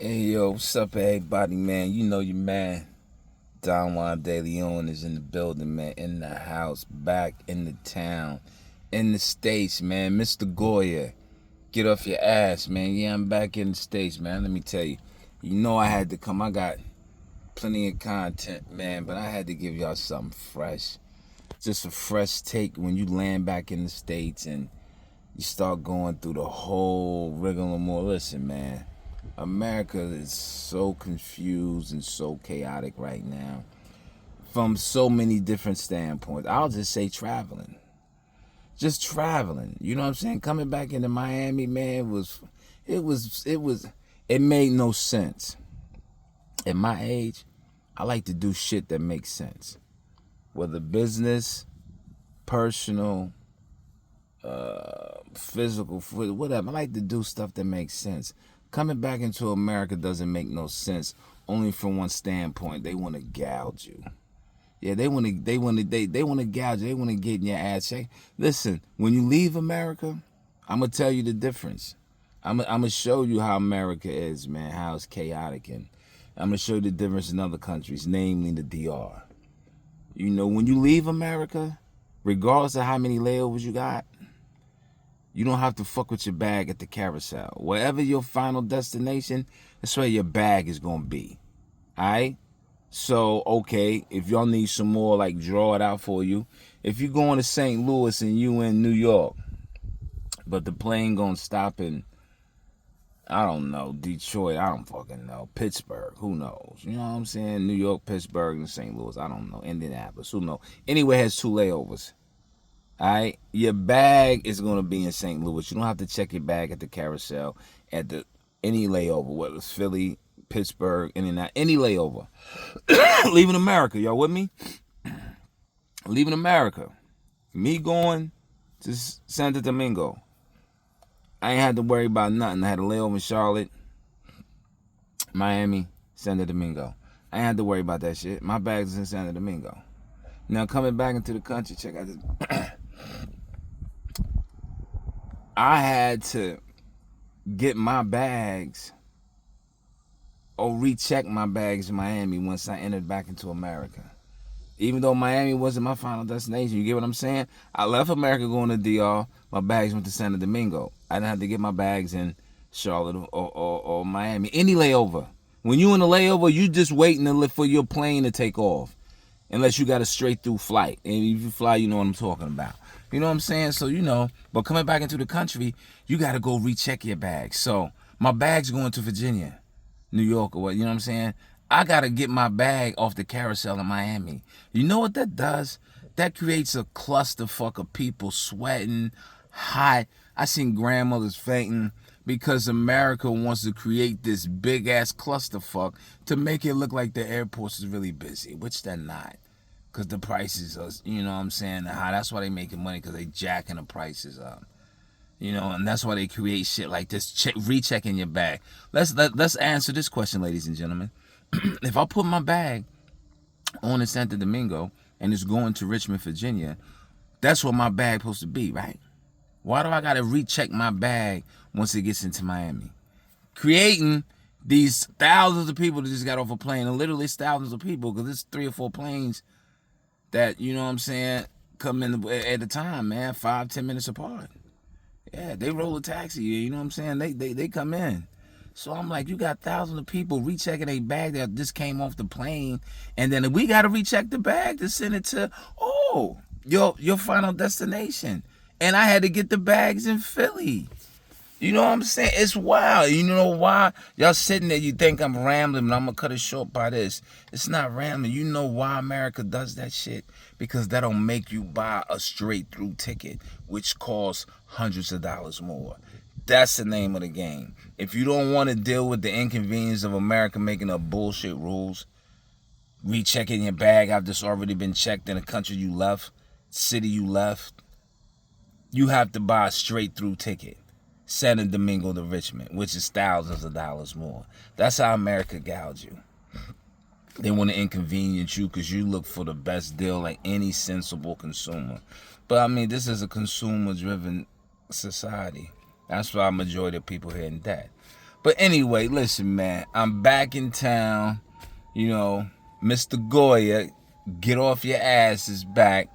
Hey yo, what's up everybody, man? You know your man, Don Juan De Leon is in the building, man, in the house, back in the town, in the States, man. Mr. Goya, get off your ass, man. Yeah, I'm back in the States, man. Let me tell you. You know I had to come. I got plenty of content, man, but I had to give y'all something fresh. Just a fresh take when you land back in the States and you start going through the whole rigmarole. Listen, man. America is so confused and so chaotic right now from so many different standpoints. I'll just say traveling. Just traveling. You know what I'm saying? Coming back into Miami, man, it made no sense. At my age, I like to do shit that makes sense. Whether business, personal, physical, whatever. I like to do stuff that makes sense. Coming back into America doesn't make no sense. Only from one standpoint, they want to gouge you. Yeah, they want to gouge you. They want to get in your ass check. Listen, when you leave America, I'm gonna tell you the difference. I'm gonna show you how America is, man. How it's chaotic, and I'm gonna show you the difference in other countries, namely the DR. You know, when you leave America, regardless of how many layovers you got, you don't have to fuck with your bag at the carousel. Wherever your final destination, that's where your bag is going to be. All right? So, okay, if y'all need some more, like, draw it out for you. If you're going to St. Louis and you in New York, but the plane going to stop in, I don't know, Detroit, I don't fucking know, Pittsburgh, who knows? You know what I'm saying? New York, Pittsburgh, and St. Louis, I don't know, Indianapolis, who knows? Anywhere has 2 layovers. All right, your bag is gonna be in St. Louis. You don't have to check your bag at the carousel at any layover, whether it's Philly, Pittsburgh, any layover. Leaving America, y'all with me? Leaving America. Me going to Santo Domingo. I ain't had to worry about nothing. I had a layover in Charlotte, Miami, Santo Domingo. I ain't had to worry about that shit. My bag's in Santo Domingo. Now coming back into the country, check out this. I had to get my bags or recheck my bags in Miami once I entered back into America. Even though Miami wasn't my final destination, you get what I'm saying? I left America going to DR. My bags went to Santo Domingo. I didn't have to get my bags in Charlotte or Miami. Any layover. When you in a layover, you just waiting for your plane to take off. Unless you got a straight through flight. And if you fly, you know what I'm talking about. You know what I'm saying? So, you know, but coming back into the country, you got to go recheck your bags. So, my bag's going to Virginia, New York, or what, you know what I'm saying? I got to get my bag off the carousel in Miami. You know what that does? That creates a clusterfuck of people sweating, hot. I seen grandmothers fainting because America wants to create this big-ass clusterfuck to make it look like the airports is really busy, which they're not. Because the prices are, you know what I'm saying, high. That's why they making money, because they jacking the prices up. You know, and that's why they create shit like this, rechecking your bag. Let's answer this question, ladies and gentlemen. If I put my bag on in Santo Domingo and it's going to Richmond, Virginia, that's where my bag supposed to be, right? Why do I got to recheck my bag once it gets into Miami? Creating these thousands of people that just got off a plane, and literally it's thousands of people, because it's 3 or 4 planes that, you know what I'm saying, come in at a time, man, 5-10 minutes apart. Yeah, they roll a taxi, you know what I'm saying? They come in. So I'm like, you got thousands of people rechecking a bag that just came off the plane, and then we got to recheck the bag to send it to, your final destination. And I had to get the bags in Philly. You know what I'm saying? It's wild. You know why? Y'all sitting there, you think I'm rambling, but I'm going to cut it short by this. It's not rambling. You know why America does that shit? Because that'll make you buy a straight through ticket, which costs hundreds of dollars more. That's the name of the game. If you don't want to deal with the inconvenience of America making up bullshit rules, rechecking your bag after it's already been checked in the country you left, city you left, you have to buy a straight through ticket. Santo Domingo to Richmond, which is thousands of dollars more. That's how America gouge you. They want to inconvenience you because you look for the best deal like any sensible consumer. But I mean, this is a consumer-driven society. That's why a majority of people here in debt. But anyway, listen, man. I'm back in town. You know, Mr. Goya, get off your asses back.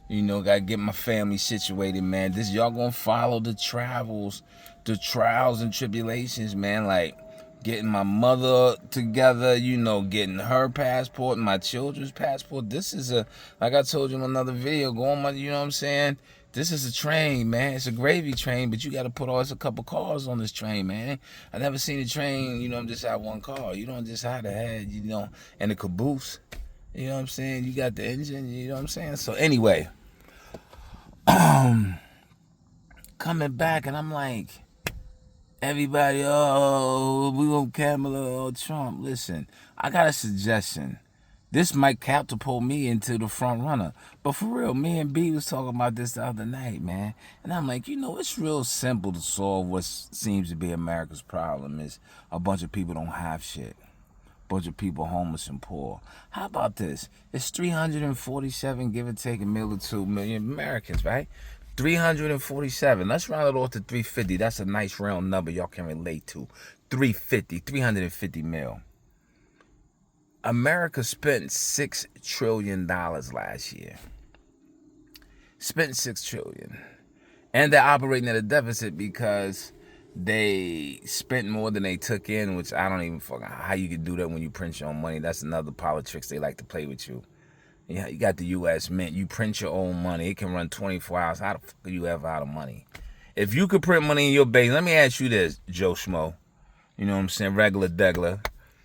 You know, gotta get my family situated, man. This y'all gonna follow the trials and tribulations, man. Like getting my mother together, you know, getting her passport and my children's passport. This is like I told you in another video, you know what I'm saying? This is a train, man. It's a gravy train, but you got to put always a couple cars on this train, man. I never seen a train, you know, just have one car. You don't just have the head, you know, and the caboose. You know what I'm saying? You got the engine, you know what I'm saying? So anyway, coming back, and I'm like, everybody, oh, we want Kamala or Trump. Listen, I got a suggestion. This might catapult me into the front runner. But for real, me and B was talking about this the other night, man. And I'm like, you know, it's real simple to solve what seems to be America's problem is a bunch of people don't have shit. A bunch of people homeless and poor. How about this? It's 347, give or take a million to 2 million Americans, right? 347. Let's round it off to 350. That's a nice round number y'all can relate to. 350 mil. America spent $6 trillion last year. Spent $6 trillion. And they're operating at a deficit because they spent more than they took in, which I don't even fucking how you can do that when you print your own money. That's another politics they like to play with you. Yeah, you got the U.S. Mint. You print your own money. It can run 24 hours. How the fuck are you ever out of money? If you could print money in your base, let me ask you this, Joe Schmo. You know what I'm saying? Regular degler.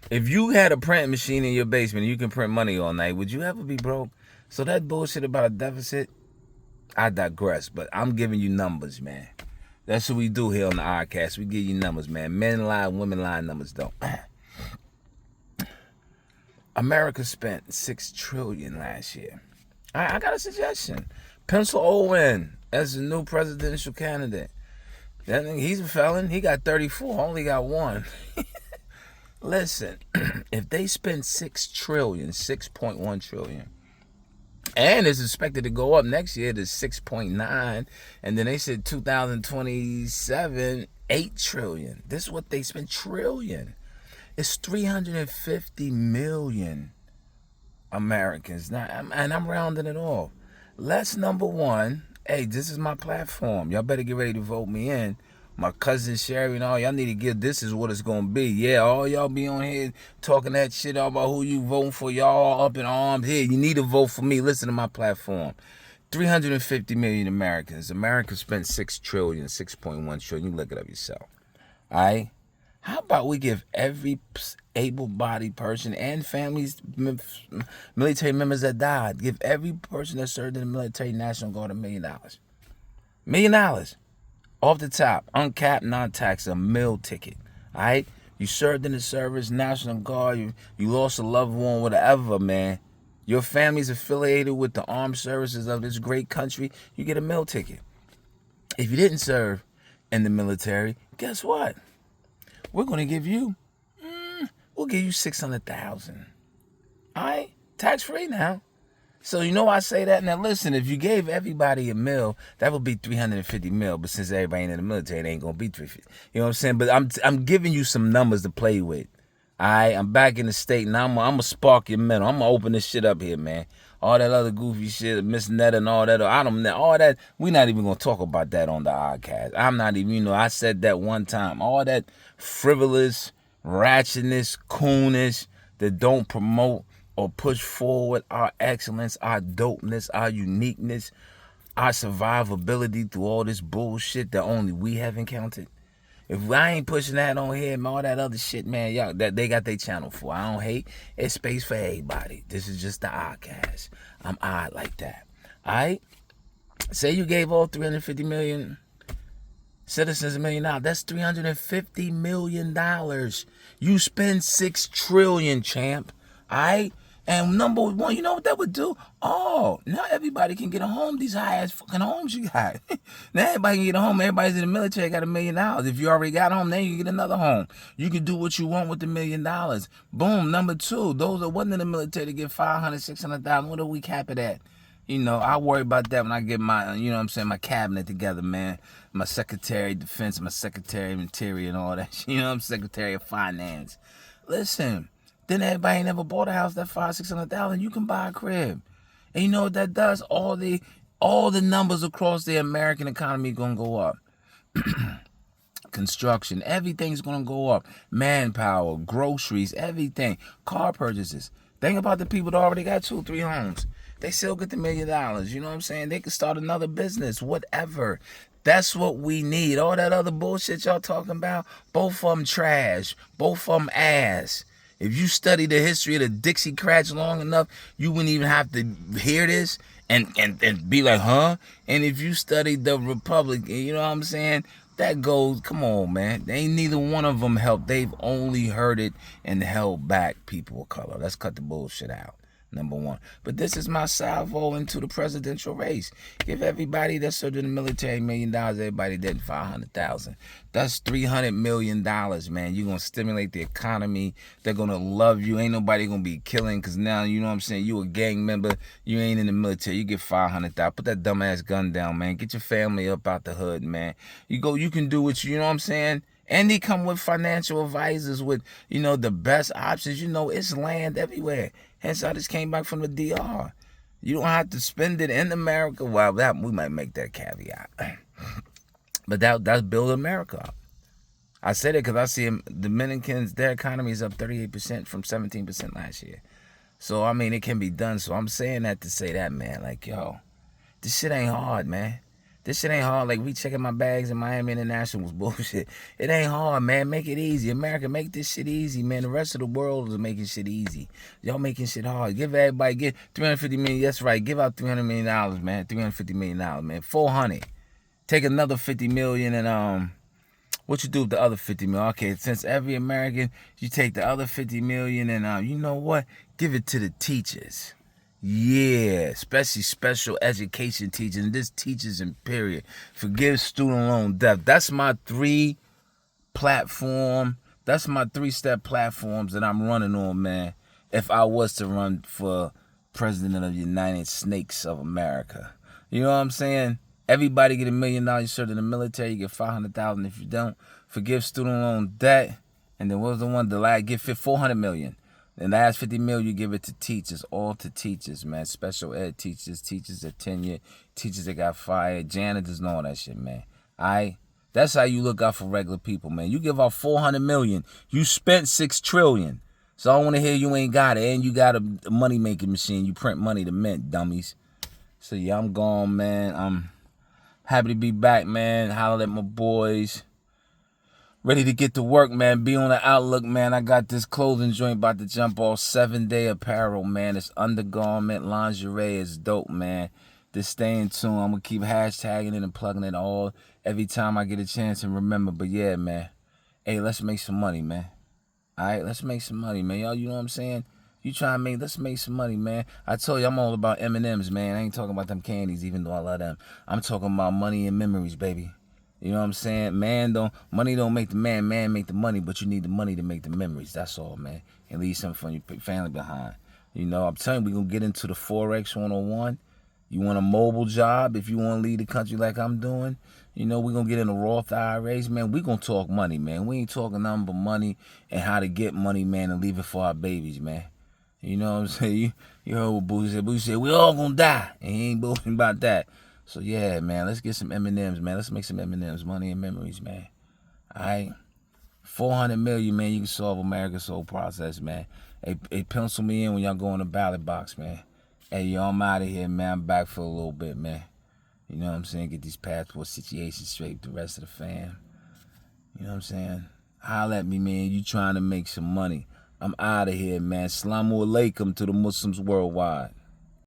If you had a print machine in your basement and you can print money all night, would you ever be broke? So that bullshit about a deficit, I digress. But I'm giving you numbers, man. That's what we do here on the Oddcast. We give you numbers, man. Men lie, women lie, numbers don't. America spent $6 trillion last year. I got a suggestion. Pencil Owen as the new presidential candidate. That nigga, he's a felon. He got 34. Only got one. Listen, if they spend $6 trillion, 6.1 trillion, and it's expected to go up next year to 6.9, and then they said 2027, 8 trillion. This is what they spent, trillion. It's 350 million Americans. Now, and I'm rounding it off. Let's number one, hey, this is my platform. Y'all better get ready to vote me in. My cousin Sherry and all, y'all need to give this is what it's going to be. Yeah, all y'all be on here talking that shit about who you voting for. Y'all up in arms here. You need to vote for me. Listen to my platform. 350 million Americans. America spent 6 trillion, 6.1 trillion. You look it up yourself. All right? How about we give every able-bodied person and families, military members that died, give every person that served in the military, National Guard, $1 million. $1 million. Off the top, uncapped, non-tax, a meal ticket. All right? You served in the service, National Guard, you lost a loved one, whatever, man. Your family's affiliated with the armed services of this great country, you get a meal ticket. If you didn't serve in the military, guess what? We're going to give you, we'll give you $600,000. All right? Tax-free now. So you know I say that? Now listen, if you gave everybody a meal, that would be 350 mil. But since everybody ain't in the military, it ain't gonna be 350. You know what I'm saying? But I'm giving you some numbers to play with. All right, I'm back in the state, and I'm gonna spark your mental. I'm gonna open this shit up here, man. All that other goofy shit, Miss Netta and all that, all that. We're not even gonna talk about that on the Oddcast. I'm not even, you know, I said that one time. All that frivolous, ratchetness, coonish that don't promote or push forward our excellence, our dopeness, our uniqueness, our survivability through all this bullshit that only we have encountered. If I ain't pushing that on here and all that other shit, man, y'all, that they got their channel for. I don't hate. It's space for everybody. This is just the Oddcast. I'm odd like that. All right? Say you gave all 350 million citizens $1 million. That's $350 million. You spend 6 trillion, champ. All right? And number one, you know what that would do? Oh, now everybody can get a home. These high-ass fucking homes you got. Now everybody can get a home. Everybody's in the military got $1 million. If you already got a home, then you can get another home. You can do what you want with the $1 million. Boom. Number two, those that wasn't in the military to get 500, 600,000. What do we cap it at? I worry about that when I get my, my cabinet together, man. My Secretary of Defense, my Secretary of Interior and all that. I'm Secretary of Finance. Listen, then everybody ain't never bought a house that $500,000-$600,000. You can buy a crib. And you know what that does? All the numbers across the American economy gonna go up. Construction, everything's gonna go up. Manpower, groceries, everything. Car purchases. Think about the people that already got 2-3 homes. They still get the $1 million. You know what I'm saying? They could start another business, whatever. That's what we need. All that other bullshit y'all talking about, both of them trash. Both of them ass. If you study the history of the Dixiecrats long enough, you wouldn't even have to hear this and be like, huh? And if you study the Republican, you know what I'm saying? That goes, come on, man. They ain't neither one of them helped. They've only heard it and held back people of color. Let's cut the bullshit out. Number one. But this is my salvo into the presidential race. Give everybody that served in the military $1 million, everybody did $500,000. That's $300 million, man. You're going to stimulate the economy. They're going to love you. Ain't nobody going to be killing because now, you know what I'm saying, you a gang member. You ain't in the military. You get $500,000. Put that dumbass gun down, man. Get your family up out the hood, man. You can do what you know what I'm saying? And they come with financial advisors with, the best options. It's land everywhere. Hence, I just came back from the DR. You don't have to spend it in America. Well, that we might make that caveat. But that's build America up. I said it because I see Dominicans, their economy is up 38% from 17% last year. So, I mean, it can be done. So, I'm saying that to say that, man. Like, yo, this shit ain't hard, man. This shit ain't hard. Like, we checking my bags in Miami International was bullshit. It ain't hard, man. Make it easy. America, make this shit easy, man. The rest of the world is making shit easy. Y'all making shit hard. Give everybody, get $350 million. That's right. Give out $300 million, man. $350 million, man. $400. Take another $50 million and, what you do with the other $50 million? Okay, since every American, you take the other $50 million and, you know what? Give it to the teachers. Yeah, especially special education teachers. And this teachers in period. Forgive student loan debt. That's my 3 platform. That's my 3-step platforms that I'm running on, man. If I was to run for president of the United Snakes of America. You know what I'm saying? Everybody get $1 million. You serve in the military. You get $500,000 if you don't. Forgive student loan debt. And then what was the one? The last, give $400 million. And the last $50 million, you give it to teachers, all to teachers, man. Special ed teachers, teachers that tenured, teachers that got fired, janitors and all that shit, man. All right? That's how you look out for regular people, man. You give out $400 million. You spent $6 trillion. So I don't want to hear you ain't got it. And you got a money-making machine. You print money to mint, dummies. So, yeah, I'm gone, man. I'm happy to be back, man. Holler at my boys. Ready to get to work, man. Be on the outlook, man. I got this clothing joint about to jump off. 7-day apparel, man. It's undergarment, lingerie. It's dope, man. Just stay in tune. I'm going to keep hashtagging it and plugging it all every time I get a chance and remember. But, yeah, man. Hey, let's make some money, man. All right? Let's make some money, man. Y'all, you know what I'm saying? You trying to let's make some money, man. I told you I'm all about M&Ms, man. I ain't talking about them candies, even though I love them. I'm talking about money and memories, baby. You know what I'm saying? Money don't make the man make the money, but you need the money to make the memories. That's all, man. And leave something for your family behind. I'm telling you, we're going to get into the Forex 101. You want a mobile job if you want to lead the country like I'm doing? We're going to get into Roth IRAs, man. We're going to talk money, man. We ain't talking nothing but money and how to get money, man, and leave it for our babies, man. You know what I'm saying? You heard what Boosie said. Boosie said, we all going to die. And he ain't bullshitting about that. So, yeah, man, let's get some M&Ms, man. Let's make some M&Ms, money and memories, man. All right? $400 million, man, you can solve America's whole process, man. Hey, pencil me in when y'all go in the ballot box, man. Hey, yo, I'm out of here, man. I'm back for a little bit, man. You know what I'm saying? Get these passport situations straight with the rest of the fam. You know what I'm saying? Holler at me, man. You trying to make some money. I'm out of here, man. Assalamu alaikum to the Muslims worldwide.